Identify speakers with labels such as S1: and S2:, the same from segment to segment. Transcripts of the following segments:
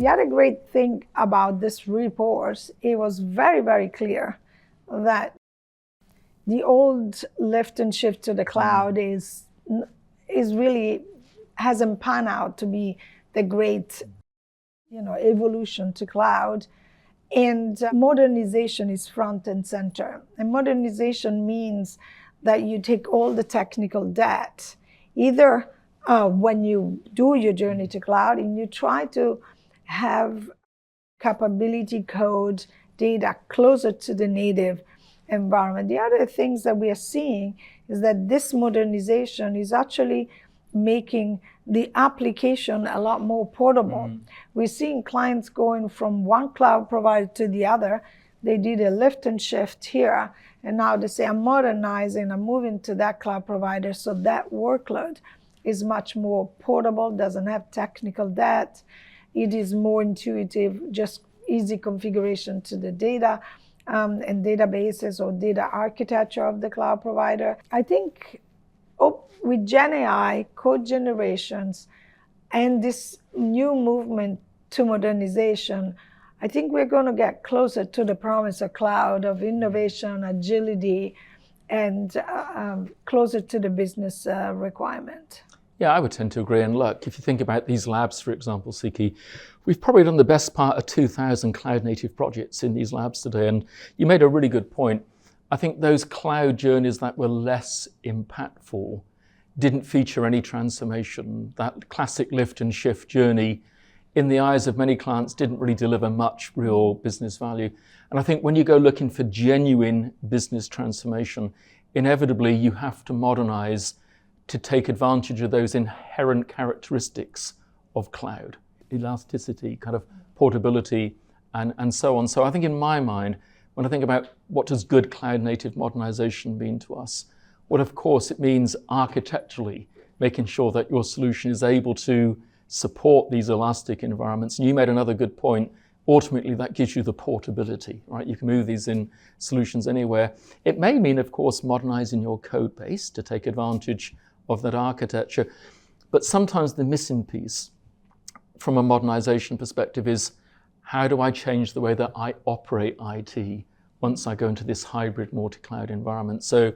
S1: The other great thing about this report, it was very, very clear that the old lift and shift to the cloud is really hasn't panned out to be the great, evolution to cloud. And modernization is front and center. And modernization means that you take all the technical debt, either when you do your journey to cloud, and you try to have capability code data closer to the native environment. The other things that we are seeing is that this modernization is actually making the application a lot more portable. We're seeing clients going from one cloud provider to the other. They did a lift and shift here, and now they say, I'm modernizing, I'm moving to that cloud provider, so that workload is much more portable, doesn't have technical debt. It is more intuitive, just easy configuration to the data and databases or data architecture of the cloud provider. I think with Gen AI, code generations, and this new movement to modernization, I think we're going to get closer to the promise of cloud, of innovation, agility, and closer to the business requirement.
S2: Yeah, I would tend to agree. And look, if you think about these labs, for example, Siki, we've probably done the best part of 2,000 cloud native projects in these labs today. And you made a really good point. I think those cloud journeys that were less impactful didn't feature any transformation. That classic lift and shift journey, in the eyes of many clients, didn't really deliver much real business value. And I think when you go looking for genuine business transformation, inevitably you have to modernize to take advantage of those inherent characteristics of cloud, elasticity, kind of portability, and so on. So I think in my mind, when I think about what does good cloud native modernization mean to us, well, of course, it means architecturally making sure that your solution is able to support these elastic environments. And you made another good point. Ultimately, that gives you the portability, right? You can move these in solutions anywhere. It may mean, of course, modernizing your code base to take advantage of that architecture. But sometimes the missing piece from a modernization perspective is, how do I change the way that I operate IT once I go into this hybrid multi-cloud environment? So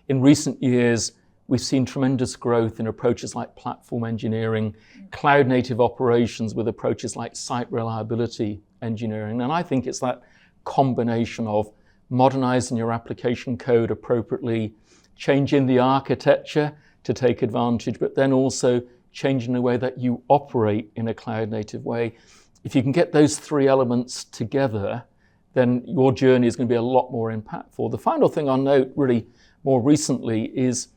S2: in recent years, we've seen tremendous growth in approaches like platform engineering, cloud native operations with approaches like site reliability engineering. And I think it's that combination of modernizing your application code appropriately, changing the architecture to take advantage, but then also changing the way that you operate in a cloud native way. If you can get those three elements together, then your journey is going to be a lot more impactful. The final thing I'll note really more recently is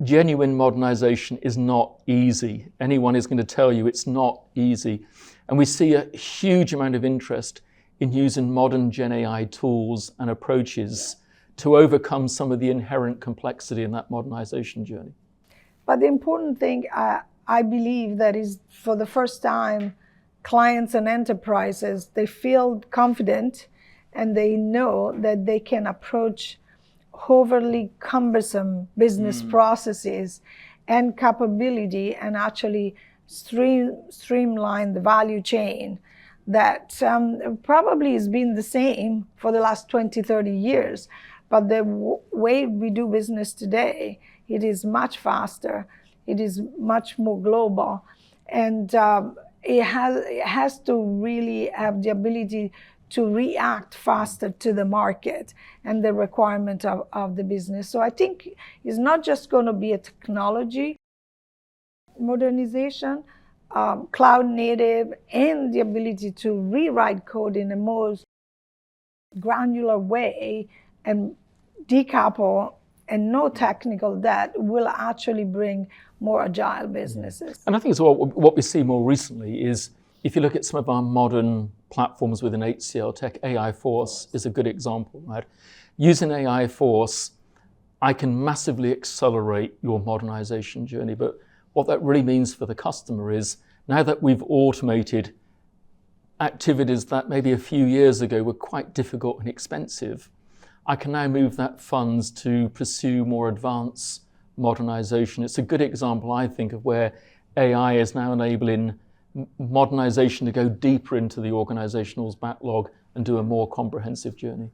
S2: genuine modernization is not easy. Anyone is going to tell you it's not easy. And we see a huge amount of interest in using modern Gen AI tools and approaches to overcome some of the inherent complexity in that modernization journey.
S1: But the important thing, I believe, that is for the first time, clients and enterprises, they feel confident and they know that they can approach overly cumbersome business processes and capability and actually streamline the value chain that probably has been the same for the last 20, 30 years. But the way we do business today, it is much faster, it is much more global, and it has to really have the ability to react faster to the market and the requirement of the business. So I think it's not just going to be a technology modernization, cloud native, and the ability to rewrite code in a more granular way and decouple and no technical debt will actually bring more agile businesses.
S2: And I think so what we see more recently is, if you look at some of our modern platforms within HCL Tech, AI Force is a good example, right? Using AI Force, I can massively accelerate your modernization journey. But what that really means for the customer is, now that we've automated activities that maybe a few years ago were quite difficult and expensive, I can now move that funds to pursue more advanced modernization. It's a good example, I think, of where AI is now enabling modernization to go deeper into the organizational's backlog and do a more comprehensive journey?